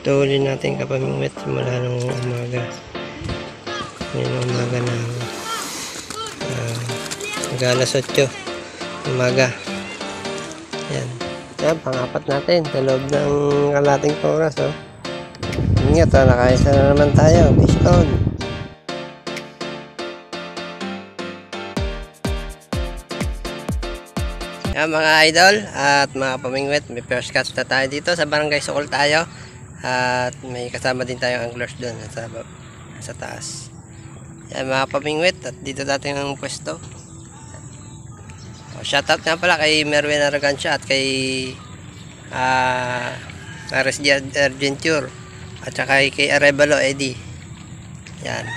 Tuloy natin kapamingwit mula ng umaga. Ngayon umaga na mag-alas 8 umaga. Yan. Yan, pang-apat natin sa loob ng kalating oras. Oh. Ingat, nakaisa na naman tayo. Fish on. Yan mga idol at mga pamingwit, may first catch na tayo dito sa Barangay Sukol tayo. At may kasama din tayong anglers doon sa taas. Yan mga pamingwit, at dito natin ang pwesto. Shoutout nga pala kay Merwin Arrogancia at kay Ares Argenture at saka kay Arevalo Eddie. Yan.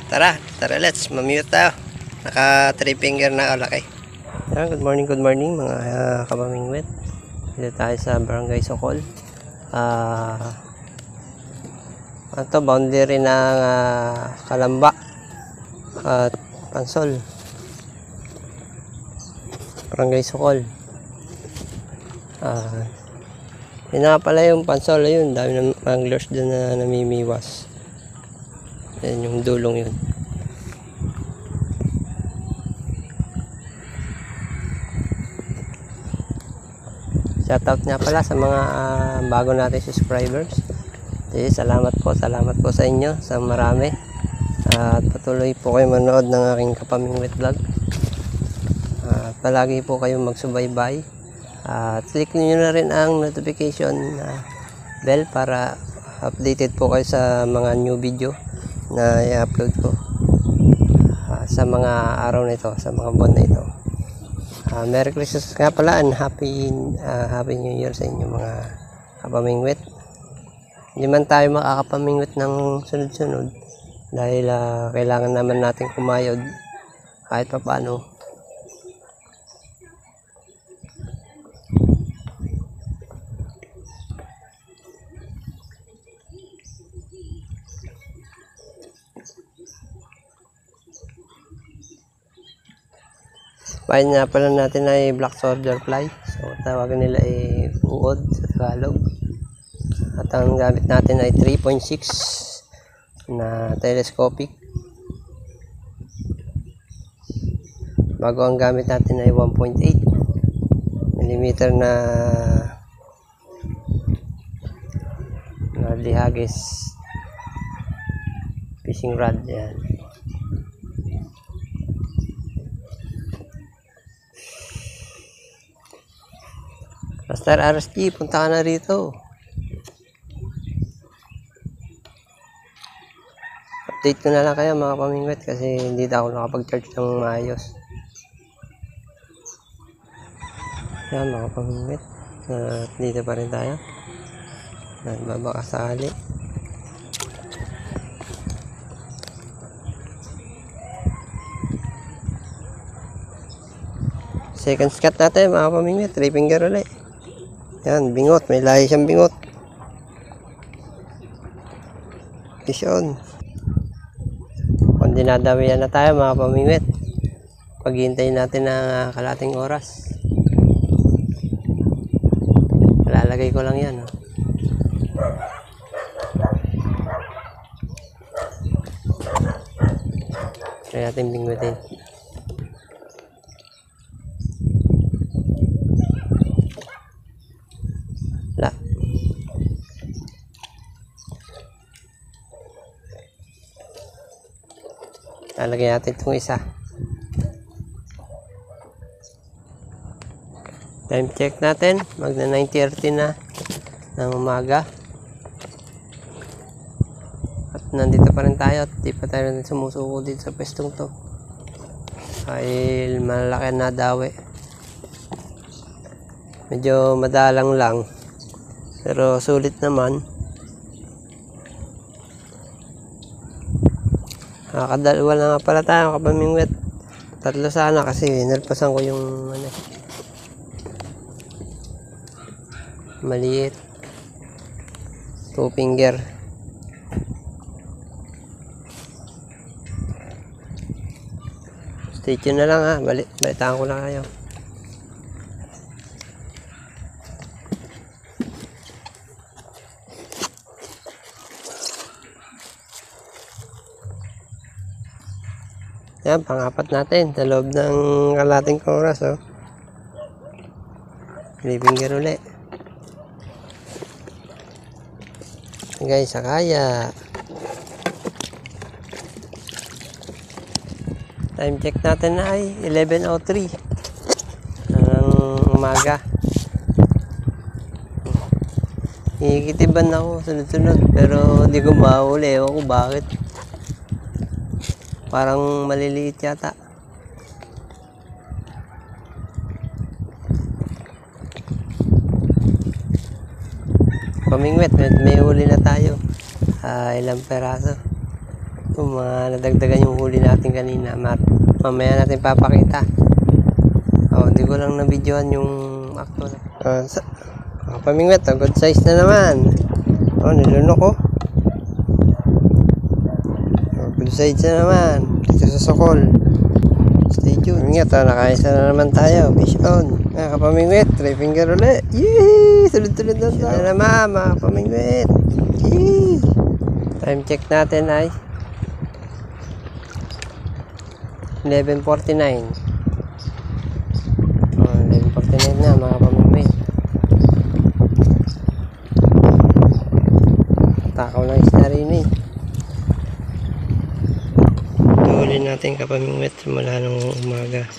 Tara let's mamute tayo. Naka 3 finger na kalaki. Yan, good morning mga kapamingwit. Dito tayo sa Barangay Sukol. Ito boundary ng Kalamba at Pansol. Barangay Sukol. Yun nga pala yung Pansol, yun dami ng anglers doon na namimiwas. Yan yung dulong yun. Shoutout nga pala sa mga bago natin subscribers. Salamat po sa inyo sa marami. At patuloy po kayo manood ng aking kapamingwit vlog. Palagi po kayong magsubaybay. At click niyo na rin ang notification bell para updated po kayo sa mga new video na i-upload ko sa mga araw na ito, sa mga buwan na ito. Merry Christmas nga pala and Happy New Year sa inyo mga kapamingwit. Hindi man tayo makakapamingwit ng sunod-sunod dahil kailangan naman natin kumayod kahit pa paano. Pain nga pala natin ay black soldier fly. So tawagan nila ay uod sa Tagalog. At ang gamit natin ay 3.6 na telescopic. Bago ang gamit natin ay 1.8 mm na lihagis fishing rod. Yan. Master RSG, punta ka na rito. Update ko na lang kayo mga pamingwit kasi hindi na ako nakapag-charge ng maayos. Yan mga pamingwit. Dito pa rin tayo. Babakasali. Second scat natin mga pamingwit. 3 finger ulit. Yan, bingot. May lahi siyang bingot. Fish on. Kung dinadawian na tayo mga pamingwit, paghintayin natin ng kalating oras. Lalagay ko lang yan. Try natin bingwitin. Lalagyan natin itong isa. Time check natin. Magna 9:30 na ng umaga. At nandito pa rin tayo at di pa tayo sumusuko dito sa pwestong to. Dahil malaki na dawi. Medyo madalang lang. Pero sulit naman. Nakakadalawa na nga pala tayo kapamingwit. 3 sana kasi nalpasan ko yung maliit. 2 finger. Stay tuned na lang ha. Balitaan ko lang kayo. Yan, pang-apat natin sa loob ng kalating oras. Oh. Finger ulit. Guys, sakaya. Time check natin na ay 11:03 ng umaga. Ikitiban ako sunod-sunod pero hindi ko mahuli. Ewan ko bakit. Parang maliliit yata. Pamingwit, may huli na tayo. Ilang peraso. Nadagdagan yung huli natin kanina. Mamaya natin papakita. Hindi ko lang na-videoan yung akto. Pamingwit, good size na naman. Nilunok ko. Good size na naman. Dito sa Sokol. Stay tuned. Nakaisa na naman tayo. Fish on. Kapamingwit, 3 finger ulit. Yee! Tulad-tulad na tayo. Yan naman, mga kapamingwit. Yee! Time check natin ay 11:49. 11:49 na, mga kapamingwit. Takaw lang isda rin eh. Huli natin kapamingwit mula nung umaga.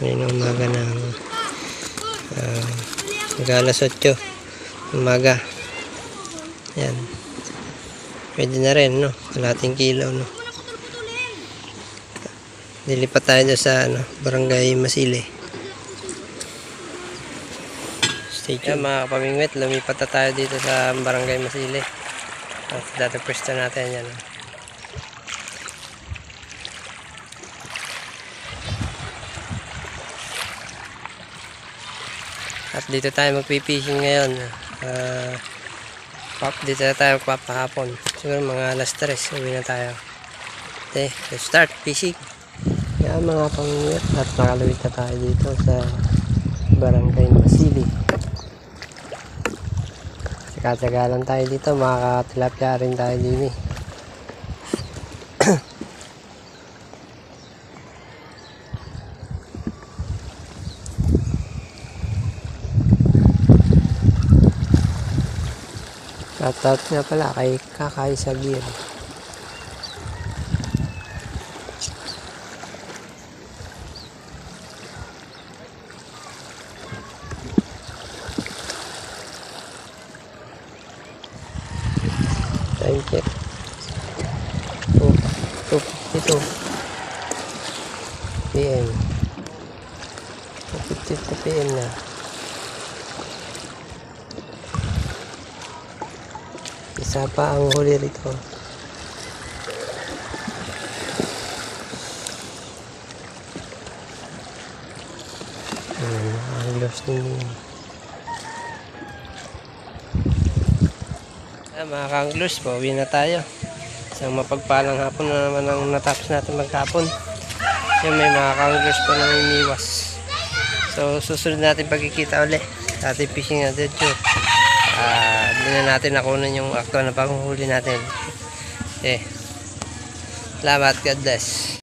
Ngayon umaga ng alas 8 umaga. Yan. Pwede na rin, no? Kalating kilo, no? Dilipat tayo sa Barangay Masili. Stay tuned. Yan, mga kapamingwit, lumipat na tayo dito sa Barangay Masili. Dati pwesto natin yan. At dito tayo magpipishing ngayon. Dito na tayo magpapahapon. Siguro mga alas 3 uwi na tayo. Okay, let's start fishing. Yan, mga pamingwit, at nakalawit na tayo dito sa Barangay Masili. Tsaka-tsaga lang tayo dito, makakatilapia rin tayo din eh. Shoutout nga pala kay Kakay Sabir. Time check 2:52 PM. 2:52 PM na. Isa pa ang huli rito. Ang lost din yun. Mga kanglers, pauwi na tayo. Isang mapagpalang hapon na naman ang natapos natin magkapon. Yung may mga kanglers pa nang iniwas. So susunod natin pagkikita ulit sa ating fishing adventure. Hindi na natin nakunan yung akto na panghuli natin. Salamat, God bless.